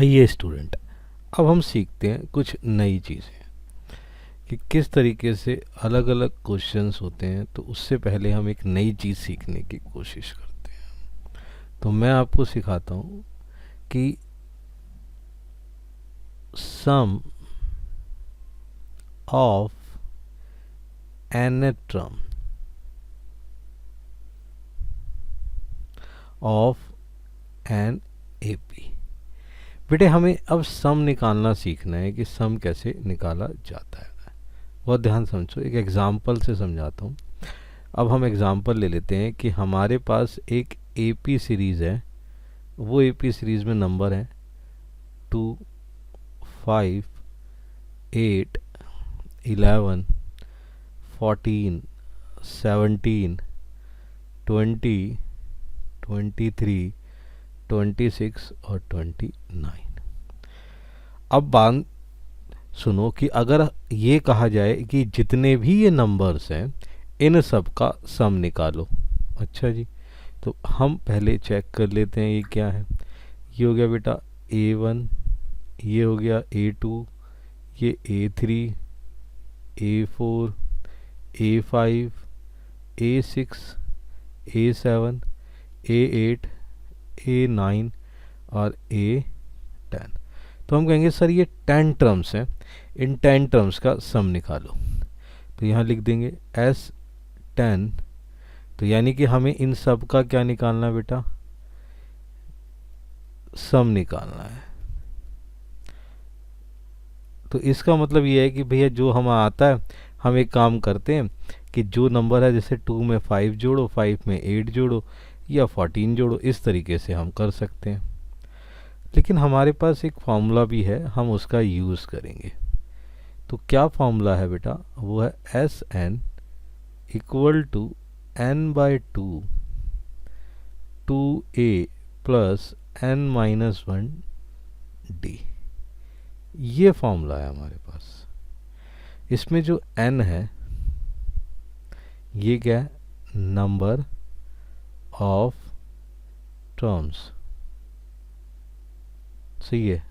आइए स्टूडेंट, अब हम सीखते हैं कुछ नई चीज़ें कि किस तरीके से अलग अलग क्वेश्चंस होते हैं। तो उससे पहले हम एक नई चीज़ सीखने की कोशिश करते हैं। तो मैं आपको सिखाता हूँ कि some of nth term of an AP. बेटे हमें अब सम निकालना सीखना है कि सम कैसे निकाला जाता है। बहुत ध्यान समझो, एक एग्जाम्पल से समझाता हूँ। अब हम एग्जाम्पल ले लेते हैं कि हमारे पास एक एपी सीरीज़ है। वो एपी सीरीज़ में नंबर है 2, 5, 8, 11, 14, 17, 20, 23, 26 और 29। अब बात सुनो कि अगर ये कहा जाए कि जितने भी ये नंबर्स हैं इन सब का सम निकालो। अच्छा जी, तो हम पहले चेक कर लेते हैं ये क्या है। ये हो गया बेटा A1, ये हो गया A2, ये A3, A4, A5, A6, A7, A8, A9 और A10। तो हम कहेंगे सर ये 10 टर्म्स हैं, इन 10 टर्म्स का सम निकालो। तो यहाँ लिख देंगे S10। तो यानी कि हमें इन सब का क्या निकालना है बेटा, सम निकालना है। तो इसका मतलब ये है कि भैया जो हमें आता है, हम एक काम करते हैं कि जो नंबर है जैसे 2 में 5 जोड़ो, 5 में 8 जोड़ो या 14 जोड़ो, इस तरीके से हम कर सकते हैं। लेकिन हमारे पास एक फॉर्मूला भी है, हम उसका यूज़ करेंगे। तो क्या फॉर्मूला है बेटा, वो है Sn equal to n/2 2a plus n-1d। ये फॉर्मूला है हमारे पास। इसमें जो n है ये क्या है, नंबर ऑफ टर्म्स। सही है,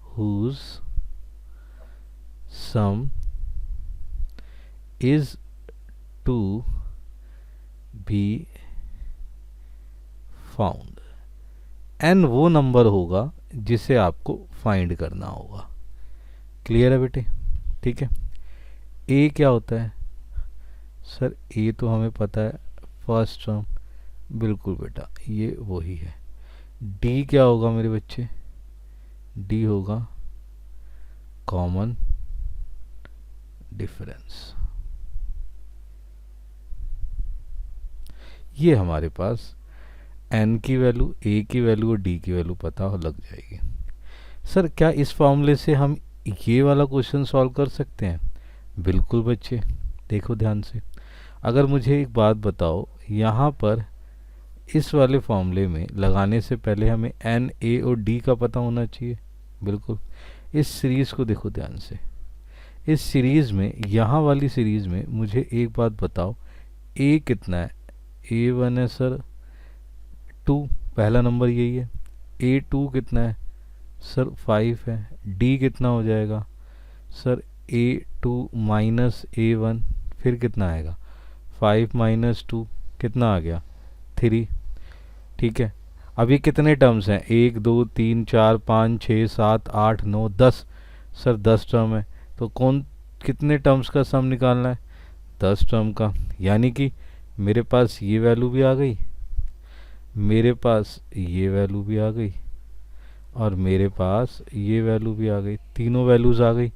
whose sum is to be found. n वो नंबर होगा जिसे आपको फाइंड करना होगा। क्लियर है बेटे? ठीक है। a क्या होता है सर, a तो हमें पता है फर्स्ट टर्म। बिल्कुल बेटा, ये वही है। d क्या होगा मेरे बच्चे, d होगा कॉमन डिफरेंस। ये हमारे पास n की वैल्यू, a की वैल्यू और d की वैल्यू पता हो लग जाएगी। सर क्या इस फॉर्मूले से हम ये वाला क्वेश्चन सॉल्व कर सकते हैं? बिल्कुल बच्चे, देखो ध्यान से। अगर मुझे एक बात बताओ, यहाँ पर इस वाले फॉर्मूले में लगाने से पहले हमें n, a और d का पता होना चाहिए। बिल्कुल। इस सीरीज़ को देखो ध्यान से। इस सीरीज़ में, यहाँ वाली सीरीज़ में मुझे एक बात बताओ, a कितना है? A1 है सर 2, पहला नंबर यही है। A2 कितना है सर 5 है। D कितना हो जाएगा सर A2 माइनस A1, फिर कितना आएगा 5 माइनस 2 कितना आ गया 3। ठीक है। अब ये कितने टर्म्स हैं, 1 2 3 4 5 6 7 8 9 10। सर 10 टर्म है, तो कौन कितने टर्म्स का सम निकालना है, 10 टर्म का। यानी कि मेरे पास ये वैल्यू भी आ गई, मेरे पास ये वैल्यू भी आ गई और मेरे पास ये वैल्यू भी आ गई। तीनों वैल्यूज़ आ गई।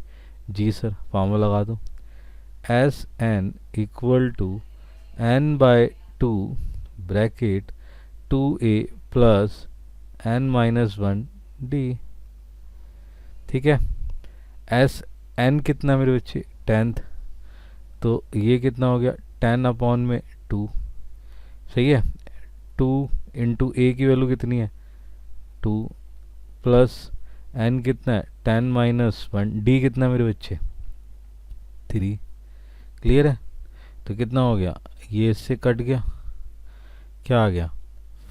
जी सर, फार्मूला लगा दो। Sn equal to n/2 bracket 2a plus n-1d। ठीक है। Sn कितना मेरे बच्चे, 10th। तो ये कितना हो गया 10 अपॉन में 2। सही है। 2 इंटू a की वैल्यू कितनी है 2 प्लस n कितना है 10-1, d कितना मेरे बच्चे 3। क्लियर है? तो कितना हो गया, ये इससे कट गया, क्या आ गया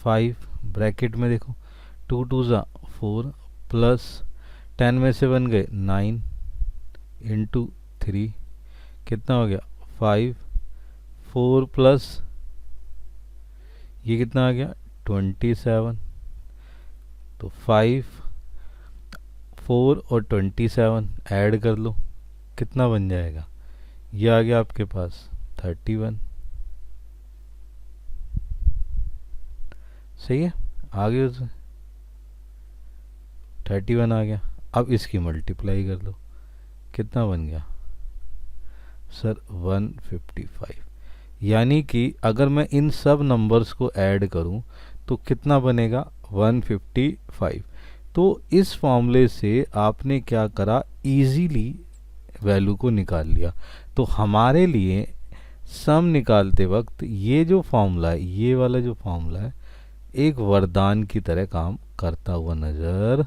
5। ब्रैकेट में देखो 2 2 ज़ा 4 प्लस 10 में से बन गए 9 इंटू 3 कितना हो गया 5, 4 प्लस ये कितना आ गया 27, तो 5, 4 और 27 ऐड कर लो कितना बन जाएगा, ये आ गया आपके पास 31। सही है, आ गया उसमें 31 आ गया। अब इसकी मल्टीप्लाई कर लो कितना बन गया सर 155। यानी कि अगर मैं इन सब नंबर्स को ऐड करूं तो कितना बनेगा 155। तो इस फॉर्मूले से आपने क्या करा, इजीली वैल्यू को निकाल लिया। तो हमारे लिए सम निकालते वक्त ये जो फॉर्मूला है, ये वाला जो फॉर्मूला है, एक वरदान की तरह काम करता हुआ नज़र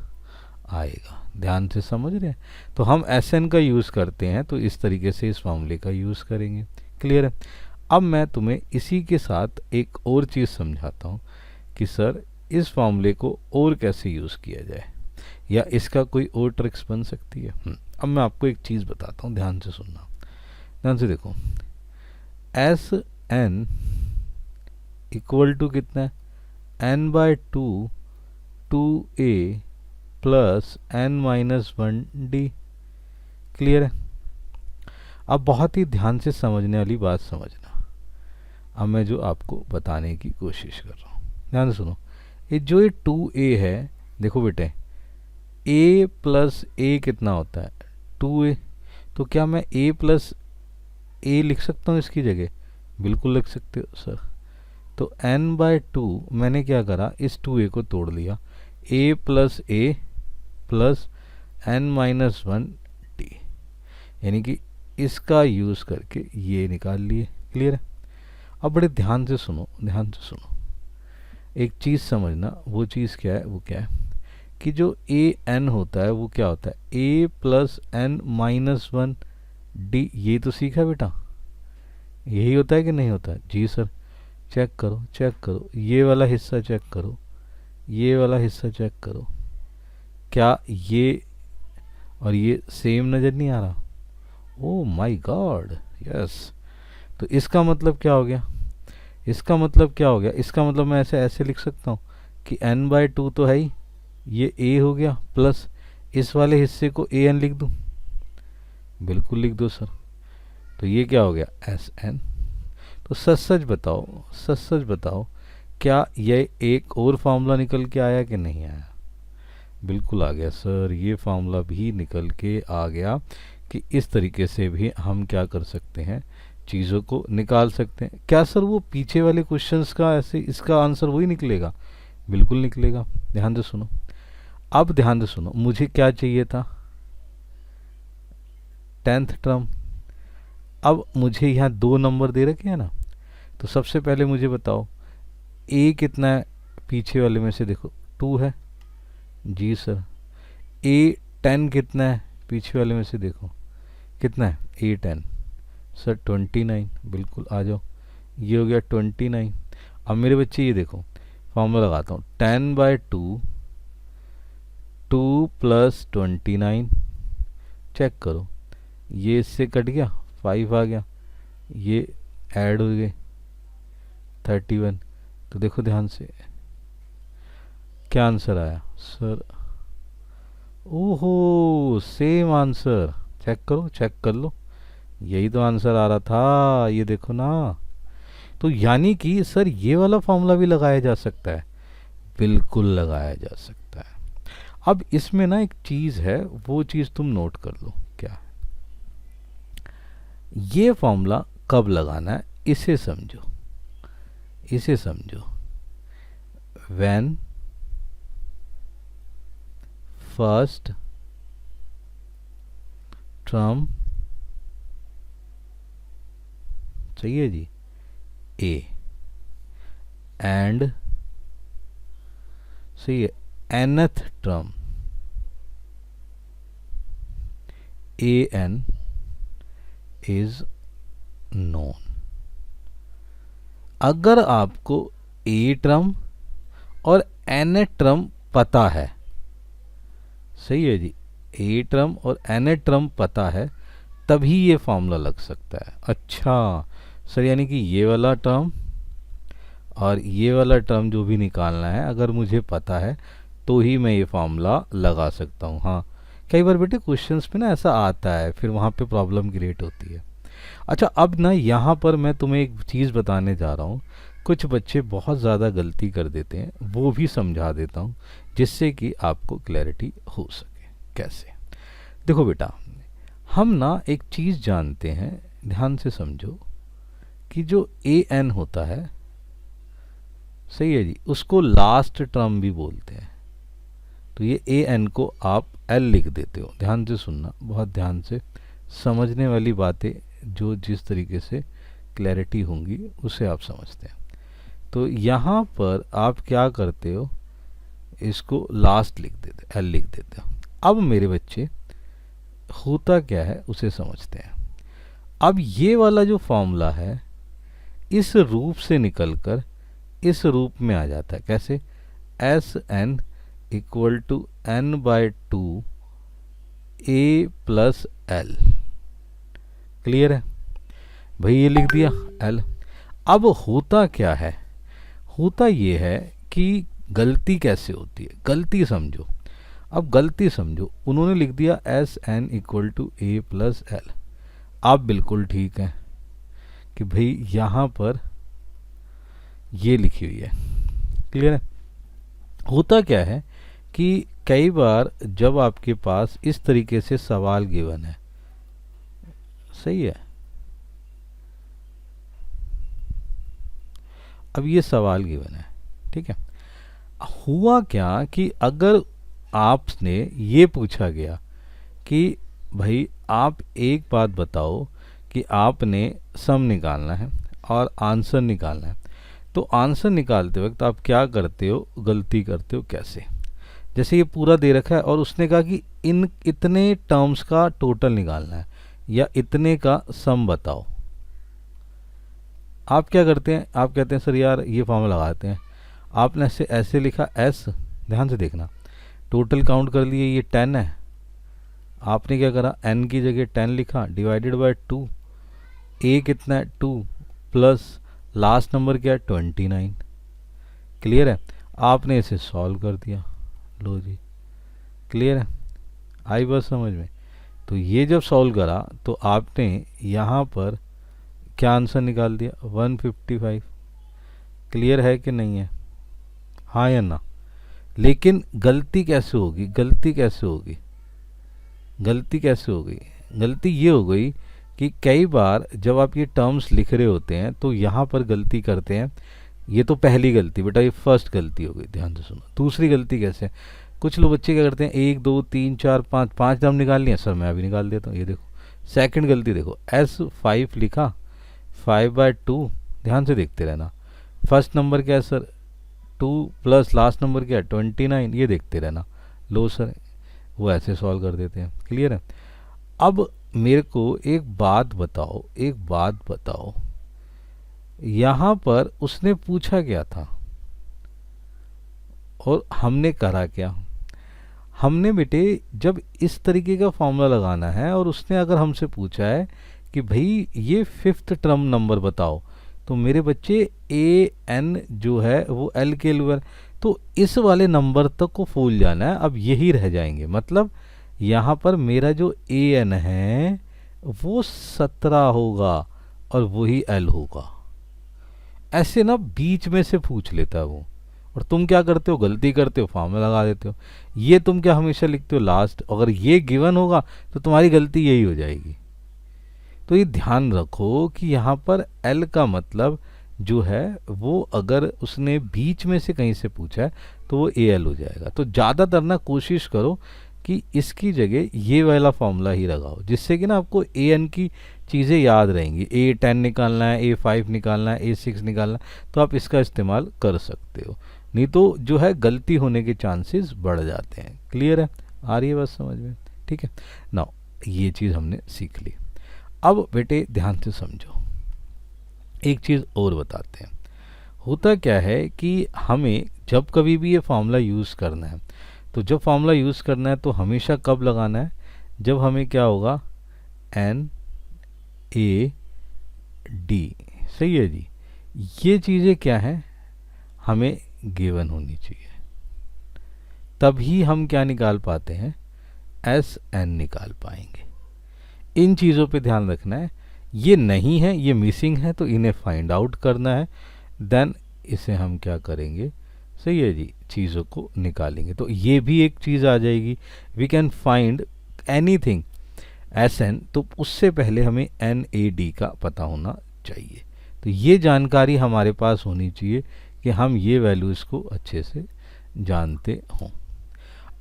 आएगा। ध्यान से समझ रहे हैं। तो हम एस.एन. का यूज़ करते हैं तो इस तरीके से इस फॉर्मूले का यूज़ करेंगे। क्लियर है। अब मैं तुम्हें इसी के साथ एक और चीज़ समझाता हूँ कि सर इस फॉर्मूले को और कैसे यूज़ किया जाए या इसका कोई और ट्रिक्स बन सकती है। अब मैं आपको एक चीज़ बताता हूँ, ध्यान से सुनना। ध्यान से देखो, एस.एन. इक्वल टू कितना है n/2 2a plus n-1d। Clear है। अब बहुत ही ध्यान से समझने वाली बात समझना। अब मैं जो आपको बताने की कोशिश कर रहा हूँ, ध्यान से सुनो। ये जो ये 2a है, देखो बेटे, a प्लस a कितना होता है 2a। तो क्या मैं a प्लस a लिख सकता हूँ इसकी जगह? बिल्कुल लिख सकते हो सर। तो n/2 मैंने क्या करा, इस 2a को तोड़ लिया, a plus a plus n-1d, यानी कि इसका यूज़ करके ये निकाल लिए। क्लियर है। अब बड़े ध्यान से सुनो, ध्यान से सुनो, एक चीज़ समझना। वो चीज़ क्या है, वो क्या है कि जो a n होता है वो क्या होता है a प्लस n-1d। ये तो सीखा बेटा, यही होता है कि नहीं होता है? जी सर। चेक करो, चेक करो, ये वाला हिस्सा चेक करो, ये वाला हिस्सा चेक करो, क्या ये और ये सेम नज़र नहीं आ रहा? Oh my God, yes. तो इसका मतलब क्या हो गया, इसका मतलब क्या हो गया, इसका मतलब मैं ऐसे ऐसे लिख सकता हूँ कि n/2 तो है ही, ये a हो गया, प्लस इस वाले हिस्से को an लिख दूँ? बिल्कुल लिख दो सर। तो ये क्या हो गया Sn। तो सच सच बताओ, सच सच बताओ, क्या ये एक और फार्मूला निकल के आया कि नहीं आया? बिल्कुल आ गया सर, ये फार्मूला भी निकल के आ गया कि इस तरीके से भी हम क्या कर सकते हैं, चीज़ों को निकाल सकते हैं। क्या सर वो पीछे वाले क्वेश्चंस का ऐसे इसका आंसर वही निकलेगा? बिल्कुल निकलेगा। ध्यान से सुनो, अब ध्यान से सुनो, मुझे क्या चाहिए था 10th टर्म। अब मुझे यहाँ 2 नंबर दे रखे हैं ना, तो सबसे पहले मुझे बताओ a कितना है पीछे वाले में से? देखो 2 है। जी सर। a10 कितना है पीछे वाले में से? देखो कितना है a10 सर 29। बिल्कुल आ जाओ, ये हो गया 29। अब मेरे बच्चे ये देखो, फॉर्मूला लगाता हूँ, 10/2 2 प्लस 29, चेक करो, ये इससे कट गया 5 आ गया, ये ऐड हो गए 31। तो देखो ध्यान से क्या आंसर आया सर। ओहो, सेम आंसर। चेक करो, चेक कर लो, यही तो आंसर आ रहा था, ये देखो ना। तो यानी कि सर ये वाला फॉर्मूला भी लगाया जा सकता है? बिल्कुल लगाया जा सकता है। अब इसमें ना एक चीज़ है, वो चीज़ तुम नोट कर लो। क्या है ये फॉर्मूला कब लगाना है, इसे समझो, इसे समझो। व्हेन फर्स्ट टर्म, चाहिए जी, ए एंड सही है nth term an is known. अगर आपको a टर्म और nth टर्म पता है, सही है जी। ए टर्म और एन टर्म पता है तभी ये फॉर्मूला लग सकता है। अच्छा सर, यानी कि ये वाला टर्म और ये वाला टर्म जो भी निकालना है अगर मुझे पता है तो ही मैं ये फॉर्मूला लगा सकता हूँ। हाँ, कई बार बेटे क्वेश्चंस में ना ऐसा आता है, फिर वहाँ पे प्रॉब्लम क्रिएट होती है। अच्छा, अब ना यहाँ पर मैं तुम्हें एक चीज़ बताने जा रहा हूँ। कुछ बच्चे बहुत ज़्यादा गलती कर देते हैं, वो भी समझा देता हूँ जिससे कि आपको क्लैरिटी हो सके। कैसे? देखो बेटा, हम ना एक चीज़ जानते हैं, ध्यान से समझो, कि जो ए एन होता है, सही है जी, उसको लास्ट टर्म भी बोलते हैं। तो ये ए एन को आप एल लिख देते हो। ध्यान से सुनना, बहुत ध्यान से समझने वाली बातें, जो जिस तरीके से क्लैरिटी होंगी उसे आप समझते हैं। तो यहाँ पर आप क्या करते हो, इसको लास्ट लिख देते, एल लिख देते हो। अब मेरे बच्चे, होता क्या है उसे समझते हैं। अब ये वाला जो फॉर्मूला है इस रूप से निकलकर इस रूप में आ जाता है। कैसे? S N equal to N by two A plus L. Clear है भाई? ये लिख दिया एल। अब होता क्या है, होता ये है कि गलती कैसे होती है, गलती समझो। अब गलती समझो, उन्होंने लिख दिया S N equal to A plus L. आप बिल्कुल ठीक हैं कि भाई यहाँ पर ये लिखी हुई है। क्लियर है? होता क्या है कि कई बार जब आपके पास इस तरीके से सवाल गिवन है, सही है, अब ये सवाल गिवन है, ठीक है, हुआ क्या कि अगर आपने ये पूछा गया कि भाई आप एक बात बताओ कि आपने सम निकालना है और आंसर निकालना है, तो आंसर निकालते वक्त आप क्या करते हो, गलती करते हो। कैसे? जैसे ये पूरा दे रखा है और उसने कहा कि इन इतने टर्म्स का टोटल निकालना है या इतने का सम बताओ। आप क्या करते हैं, आप कहते हैं सर यार ये फॉर्मूला लगाते हैं। आपने ऐसे ऐसे लिखा एस, ध्यान से देखना, टोटल काउंट कर लिए, ये 10 है। आपने क्या करा, एन की जगह 10 लिखा, डिवाइडेड बाय 2। ए कितना है, 2, प्लस लास्ट नंबर क्या है, 29। क्लियर है? आपने इसे सॉल्व कर दिया, लो जी। क्लियर है? आई बात समझ में? तो ये जब सॉल्व करा तो आपने यहाँ पर क्या आंसर निकाल दिया, 155। क्लियर है कि नहीं है? हाँ या ना? लेकिन गलती कैसे होगी, गलती कैसे होगी, गलती कैसे होगी? गलती ये हो गई कि कई बार जब आप ये टर्म्स लिख रहे होते हैं तो यहाँ पर गलती करते हैं। ये तो पहली गलती बेटा, ये फर्स्ट गलती हो गई, ध्यान से सुनो। दूसरी गलती कैसे, कुछ लोग बच्चे क्या करते हैं, 1 2 3 4 5 5 टर्म निकाल लिया, सर मैं अभी निकाल देता हूँ। ये देखो सेकंड गलती, देखो S5 लिखा, 5/2। ध्यान से देखते रहना, फर्स्ट नंबर क्या है सर, 2 प्लस लास्ट नंबर क्या है, 29। ये देखते रहना, लो सर, वो ऐसे सॉल्व कर देते हैं। क्लियर है? अब मेरे को एक बात बताओ, एक बात बताओ, यहाँ पर उसने पूछा क्या था और हमने करा क्या? हमने बेटे जब इस तरीके का फॉर्मूला लगाना है और उसने अगर हमसे पूछा है कि भाई ये फिफ्थ टर्म नंबर बताओ, तो मेरे बच्चे ए एन जो है वो एल के लोअर, तो इस वाले नंबर तक को फूल जाना है। अब यही रह जाएंगे, मतलब यहाँ पर मेरा जो ए एन है वो 17 होगा और वही एल होगा। ऐसे ना बीच में से पूछ लेता है वो, और तुम क्या करते हो, गलती करते हो, फॉर्मूला लगा देते हो। ये तुम क्या हमेशा लिखते हो लास्ट, अगर ये गिवन होगा तो तुम्हारी गलती यही हो जाएगी। तो ये ध्यान रखो कि यहाँ पर एल का मतलब जो है वो अगर उसने बीच में से कहीं से पूछा है तो वो ए एल हो जाएगा। तो ज़्यादातर ना कोशिश करो कि इसकी जगह ये वाला फॉर्मूला ही लगाओ, जिससे कि ना आपको ए एन की चीज़ें याद रहेंगी। A10 निकालना है, A5 निकालना है, A6 निकालना है, तो आप इसका इस्तेमाल कर सकते हो। नहीं तो जो है गलती होने के चांसेस बढ़ जाते हैं। क्लियर है? आ रही है बात समझ में? ठीक है ना, ये चीज़ हमने सीख ली। अब बेटे ध्यान से समझो, एक चीज़ और बताते हैं। होता क्या है कि हमें जब कभी भी ये फॉर्मूला यूज़ करना है तो जब फॉर्मूला यूज़ करना है तो हमेशा कब लगाना है, जब हमें क्या होगा, एन ए डी, सही है जी। ये चीज़ें क्या हैं, हमें गिवन होनी चाहिए, तभी हम क्या निकाल पाते हैं, एस एन निकाल पाएंगे। इन चीज़ों पे ध्यान रखना है, ये नहीं है, ये मिसिंग है, तो इन्हें फाइंड आउट करना है, देन इसे हम क्या करेंगे, सही है जी, चीज़ों को निकालेंगे। तो ये भी एक चीज़ आ जाएगी, we can find anything S N, तो उससे पहले हमें एन ए डी का पता होना चाहिए। तो ये जानकारी हमारे पास होनी चाहिए कि हम ये वैल्यूज़ को अच्छे से जानते हों।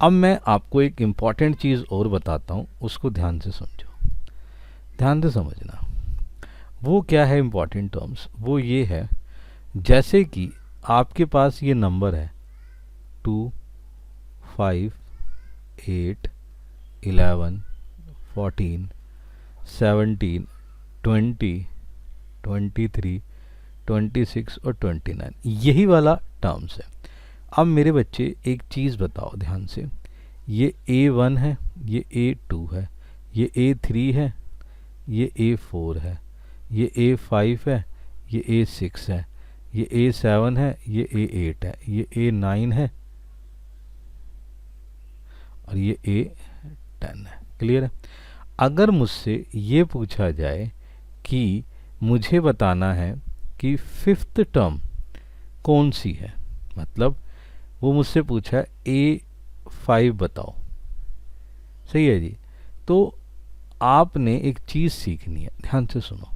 अब मैं आपको एक इम्पॉर्टेंट चीज़ और बताता हूँ, उसको ध्यान से समझो, ध्यान से समझना। वो क्या है इम्पॉर्टेंट टर्म्स, वो ये है, जैसे कि आपके पास ये नंबर है 2, 5, 8, 11, 14, 17, 20, 23, 26 और 29, यही वाला टर्म्स है। अब मेरे बच्चे एक चीज़ बताओ ध्यान से, ये A1 है, ये A2 है, ये A3 है, ये A4 है, ये A5 है, ये A6 है, ये A7 है, ये A8 है, ये A9 है और ये A10 है। क्लियर है? अगर मुझसे ये पूछा जाए कि मुझे बताना है कि फिफ्थ टर्म कौन सी है, मतलब वो मुझसे पूछा है A5 बताओ, सही है जी। तो आपने एक चीज़ सीखनी है, ध्यान से सुनो।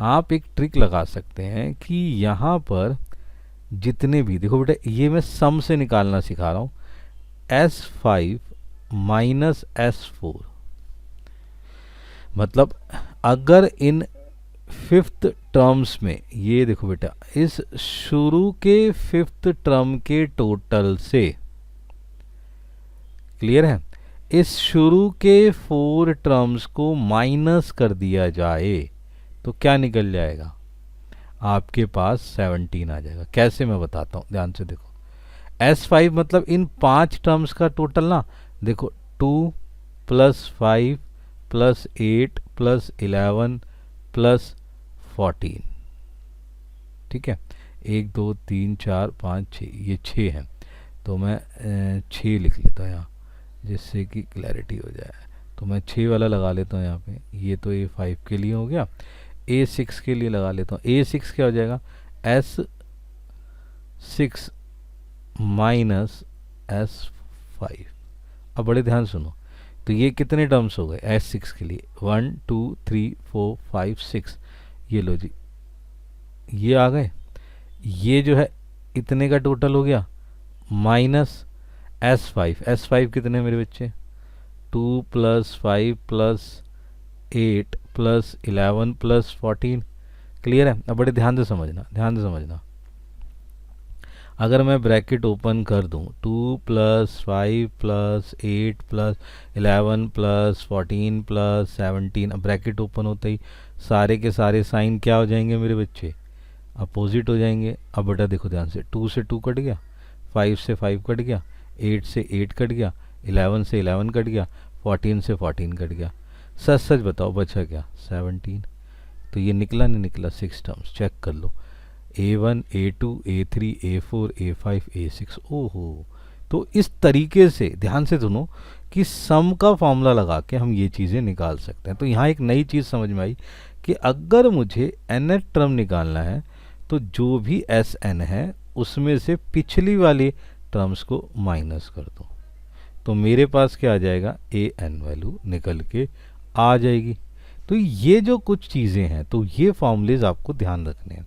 आप एक ट्रिक लगा सकते हैं कि यहाँ पर जितने भी, देखो बेटा ये मैं सम से निकालना सिखा रहा हूँ, S5 माइनस S4, मतलब अगर इन फिफ्थ टर्म्स में, ये देखो बेटा, इस शुरू के फिफ्थ टर्म के टोटल से, क्लियर है, इस शुरू के 4 टर्म्स को माइनस कर दिया जाए तो क्या निकल जाएगा, आपके पास 17 आ जाएगा। कैसे, मैं बताता हूँ, ध्यान से देखो। S5 मतलब इन 5 टर्म्स का टोटल ना, देखो 2 + 5 + 8 + 11 + 14, ठीक है, 1 2 3 4 5 6, ये 6 है, तो मैं 6 लिख लेता हूँ यहाँ जिससे कि क्लैरिटी हो जाए। तो मैं 6 वाला लगा लेता हूँ यहाँ पे, ये तो A5 के लिए हो गया। A6 के लिए लगा लेता हूँ, A6 क्या हो जाएगा, S6 माइनस S5। अब बड़े ध्यान सुनो, तो ये कितने टर्म्स हो गए S6 के लिए, 1 2 3 4 5 6, ये लो जी, ये आ गए। ये जो है इतने का टोटल हो गया, माइनस S5 कितने मेरे बच्चे, 2 + 5 + 8 + 11 + 14। क्लियर है? अब बड़े ध्यान से समझना, ध्यान से समझना। अगर मैं ब्रैकेट ओपन कर दूं, 2 + 5 + 8 + 11 + 14 + 17, अब ब्रैकेट ओपन होते ही सारे के सारे साइन क्या हो जाएंगे मेरे बच्चे, अपोजिट हो जाएंगे। अब बेटा देखो ध्यान से, 2 से 2 कट गया, 5 से 5 कट गया, 8 से 8 कट गया, 11 से 11 कट गया, 14 से 14 कट गया। सच सच बताओ बचा क्या, 17। तो ये निकला नहीं निकला, 6 टर्म्स, चेक कर लो, A1 A2 A3 A4 A5 A6। ओहो, तो इस तरीके से ध्यान से सुनो कि सम का फॉर्मूला लगा के हम ये चीज़ें निकाल सकते हैं। तो यहाँ एक नई चीज़ समझ में आई कि अगर मुझे nth टर्म निकालना है तो जो भी Sn है उसमें से पिछली वाली टर्म्स को माइनस कर दो, तो मेरे पास क्या आ जाएगा, An वैल्यू निकल के आ जाएगी। तो ये जो कुछ चीज़ें हैं, तो ये फॉर्मूलेज आपको ध्यान रखने हैं।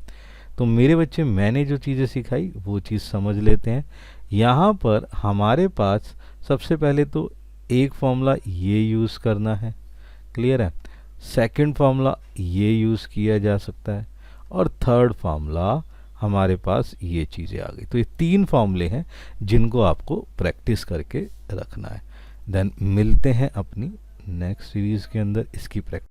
तो मेरे बच्चे, मैंने जो चीज़ें सिखाई वो चीज़ समझ लेते हैं। यहाँ पर हमारे पास सबसे पहले तो एक फॉर्मूला ये यूज़ करना है, क्लियर है, सेकंड फॉर्मूला ये यूज़ किया जा सकता है, और थर्ड फार्मूला हमारे पास ये चीज़ें आ गई। तो ये 3 फार्मूले हैं जिनको आपको प्रैक्टिस करके रखना है। देन मिलते हैं अपनी नेक्स्ट सीरीज़ के अंदर, इसकी प्रैक्टिस